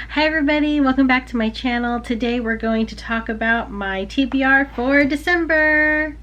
Hi everybody, welcome back to my channel. Today we're going to talk about my TBR for December.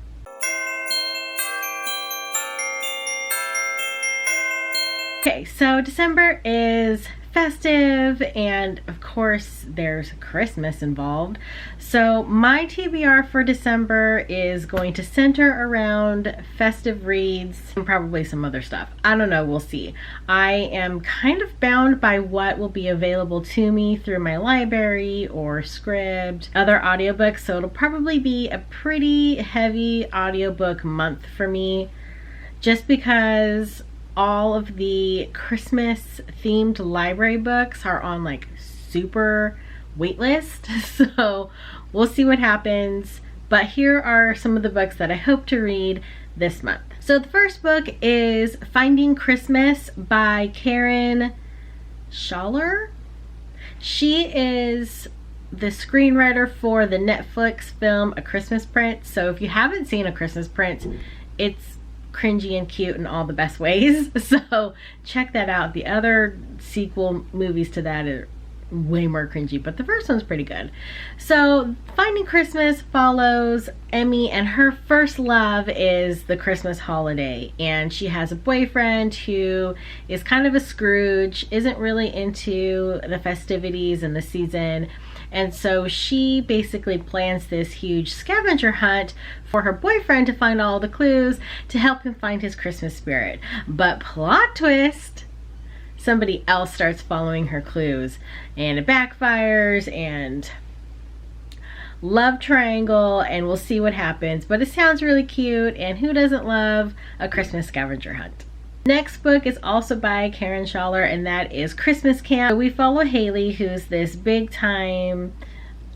Okay, so December is festive and of course there's Christmas involved. So my TBR for December is going to center around festive reads and probably some other stuff. I don't know, we'll see. I am kind of bound by what will be available to me through my library or Scribd, other audiobooks, so it'll probably be a pretty heavy audiobook month for me just because all of the Christmas themed library books are on like super waitlist. So we'll see what happens. But here are some of the books that I hope to read this month. So the first book is Finding Christmas by Karen Schaller. She is the screenwriter for the Netflix film A Christmas Prince. So if you haven't seen A Christmas Prince, it's cringy and cute in all the best ways, so check that out. The other sequel movies to that are way more cringy, but the first one's pretty good. So Finding Christmas follows Emmy, and her first love is the Christmas holiday, and she has a boyfriend who is kind of a Scrooge, isn't really into the festivities and the season. And so she basically plans this huge scavenger hunt for her boyfriend to find all the clues to help him find his Christmas spirit. But plot twist, somebody else starts following her clues and it backfires, and love triangle, and we'll see what happens. But it sounds really cute, and who doesn't love a Christmas scavenger hunt? Next book is also by Karen Schaller, and that is Christmas Camp. So we follow Haley, who's this big time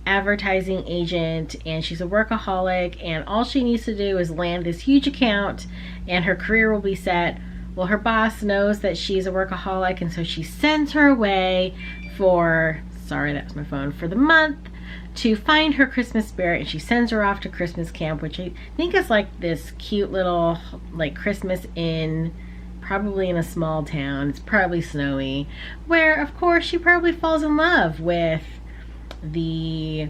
advertising agent, and she's a workaholic, and all she needs to do is land this huge account and her career will be set. Well, her boss knows that she's a workaholic, and so she sends her away for, sorry, that was my phone, for the month to find her Christmas spirit, and she sends her off to Christmas Camp, which I think is like this cute little like Christmas inn, probably in a small town. It's probably snowy, where of course she probably falls in love with the,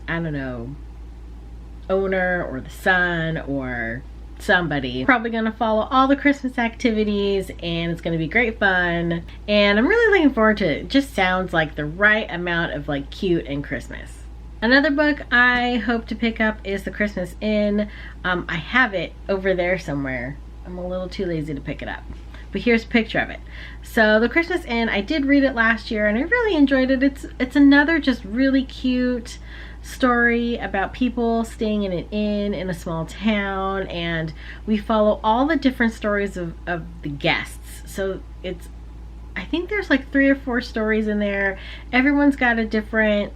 I don't know, owner or the son or somebody. Probably gonna follow all the Christmas activities, and it's gonna be great fun, and I'm really looking forward to it. It just sounds like the right amount of like cute and Christmas. Another book I hope to pick up is The Christmas Inn. I have it over there somewhere. I'm a little too lazy to pick it up, but here's a picture of it. So The Christmas Inn, I did read it last year and I really enjoyed it. It's another just really cute story about people staying in an inn in a small town, and we follow all the different stories of the guests. So it's, I think there's like 3 or 4 stories in there. Everyone's got a different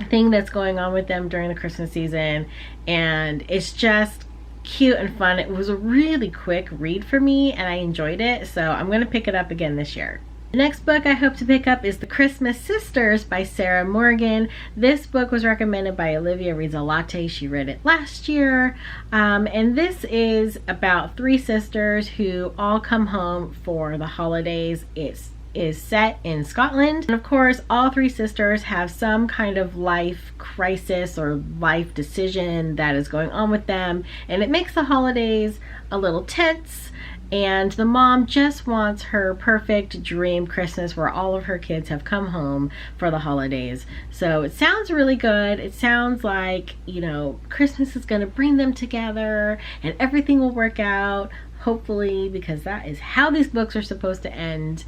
thing that's going on with them during the Christmas season, and it's just cute and fun. It was a really quick read for me and I enjoyed it, so I'm gonna pick it up again this year. The next book I hope to pick up is The Christmas Sisters by Sarah Morgan. This book was recommended by Olivia Reads a Latte. She read it last year, and this is about 3 sisters who all come home for the holidays. It is set in Scotland, and of course all 3 sisters have some kind of life crisis or life decision that is going on with them, and it makes the holidays a little tense. And the mom just wants her perfect dream Christmas where all of her kids have come home for the holidays. So it sounds really good. It sounds like, you know, Christmas is going to bring them together and everything will work out, hopefully, because that is how these books are supposed to end.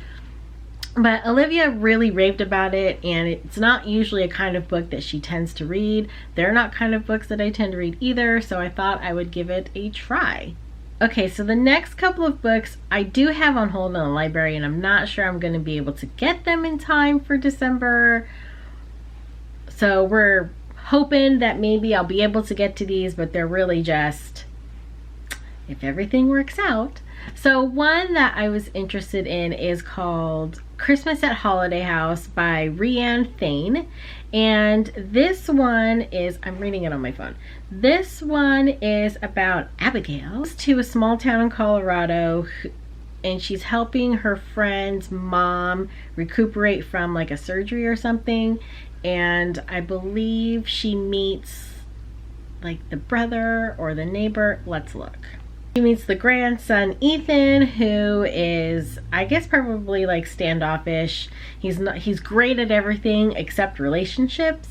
But Olivia really raved about it, and it's not usually a kind of book that she tends to read. They're not kind of books that I tend to read either, so I thought I would give it a try. Okay, so the next couple of books I do have on hold in the library, and I'm not sure I'm going to be able to get them in time for December. So we're hoping that maybe I'll be able to get to these, but they're really just, if everything works out. So one that I was interested in is called Christmas at Holiday House by Rianne Thane, and this one is, I'm reading it on my phone, this one is about Abigail to a small town in Colorado and she's helping her friend's mom recuperate from like a surgery or something. And I believe she meets like the brother or the neighbor. Let's look. She meets the grandson Ethan, who is, I guess, probably like standoffish. He's great at everything except relationships.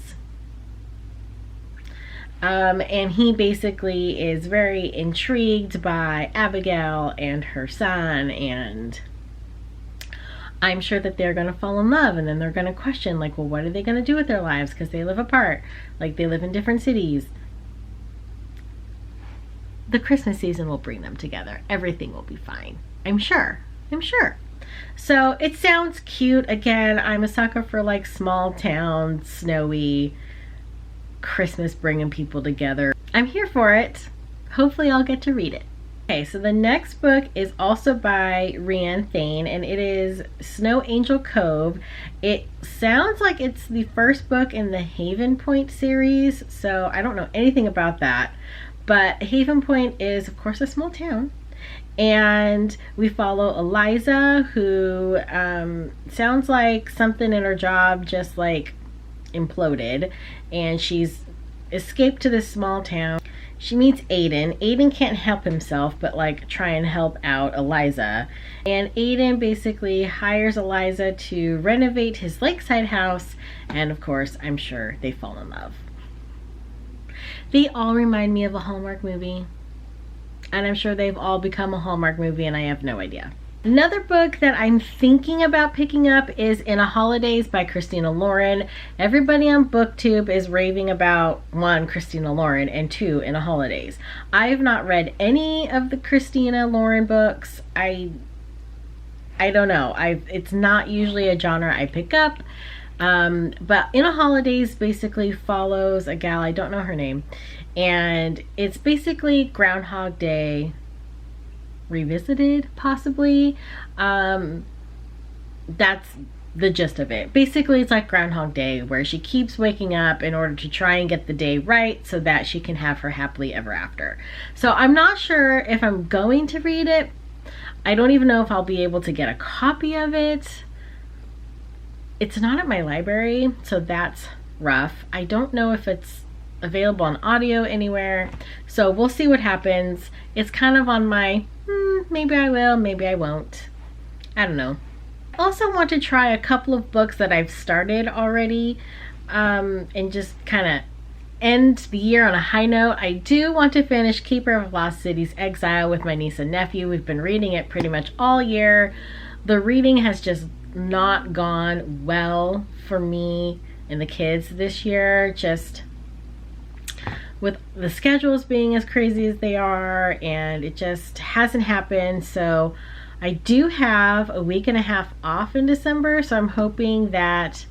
And he basically is very intrigued by Abigail and her son, and I'm sure that they're going to fall in love, and then they're going to question, like, well, what are they going to do with their lives, because they live apart, like they live in different cities. The Christmas season will bring them together. Everything will be fine. I'm sure. So it sounds cute. Again, I'm a sucker for like small town, snowy Christmas, bringing people together. I'm here for it. Hopefully I'll get to read it. Okay, so the next book is also by Rianne Thane, and it is Snow Angel Cove. It sounds like it's the first book in the Haven Point series, so I don't know anything about that. But Haven Point is, of course, a small town. And we follow Eliza, who sounds like something in her job just like imploded, and she's escaped to this small town. She meets Aiden. Aiden can't help himself but like try and help out Eliza, and Aiden basically hires Eliza to renovate his lakeside house, and of course I'm sure they fall in love. They all remind me of a Hallmark movie, and I'm sure they've all become a Hallmark movie and I have no idea. Another book that I'm thinking about picking up is In a Holidays by Christina Lauren. Everybody on BookTube is raving about, 1, Christina Lauren, and 2, In a Holidays. I have not read any of the Christina Lauren books. I don't know. It's not usually a genre I pick up. But In a Holidays basically follows a gal, I don't know her name, and it's basically Groundhog Day revisited, possibly. That's the gist of it. Basically, it's like Groundhog Day, where she keeps waking up in order to try and get the day right so that she can have her happily ever after. So I'm not sure if I'm going to read it. I don't even know if I'll be able to get a copy of it. It's not at my library, so that's rough. I don't know if it's available on audio anywhere, so we'll see what happens. It's kind of on my maybe I will, maybe I won't. I don't know. Also want to try a couple of books that I've started already, and just kind of end the year on a high note. I do want to finish Keeper of Lost Cities Exile with my niece and nephew. We've been reading it pretty much all year. The reading has just not gone well for me and the kids this year, just with the schedules being as crazy as they are, and it just hasn't happened. So I do have a week and a half off in December, so I'm hoping that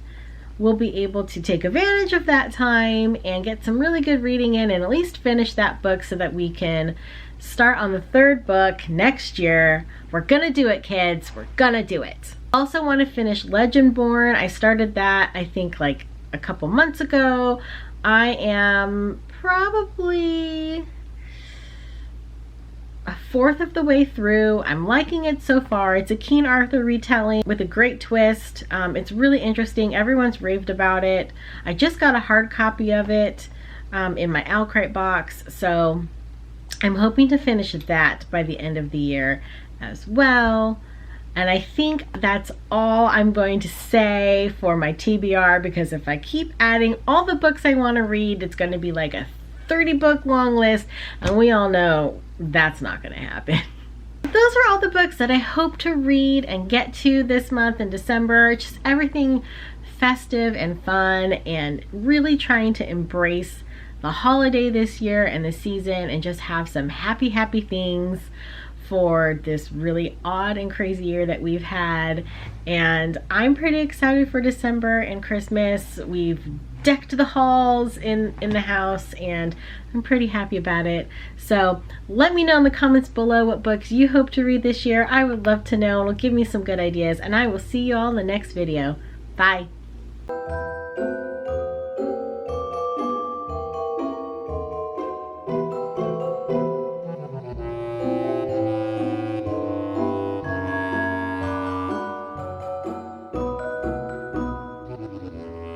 we'll be able to take advantage of that time and get some really good reading in, and at least finish that book so that we can start on the 3rd book next year. We're gonna do it, kids. We're gonna do it. Also want to finish Legendborn. I started that, I think, like a couple months ago. I am probably a 1/4 of the way through. I'm liking it so far. It's a King Arthur retelling with a great twist. It's really interesting. Everyone's raved about it. I just got a hard copy of it in my Alcrite box, so I'm hoping to finish that by the end of the year as well. And I think that's all I'm going to say for my TBR, because if I keep adding all the books I want to read, it's going to be like a 30-book long list, and we all know that's not going to happen. Those are all the books that I hope to read and get to this month in December. Just everything festive and fun, and really trying to embrace the holiday this year and the season, and just have some happy things for this really odd and crazy year that we've had. And I'm pretty excited for December and Christmas. We've decked the halls in the house, and I'm pretty happy about it. So let me know in the comments below what books you hope to read this year. I would love to know. It'll give me some good ideas, and I will see you all in the next video. Bye.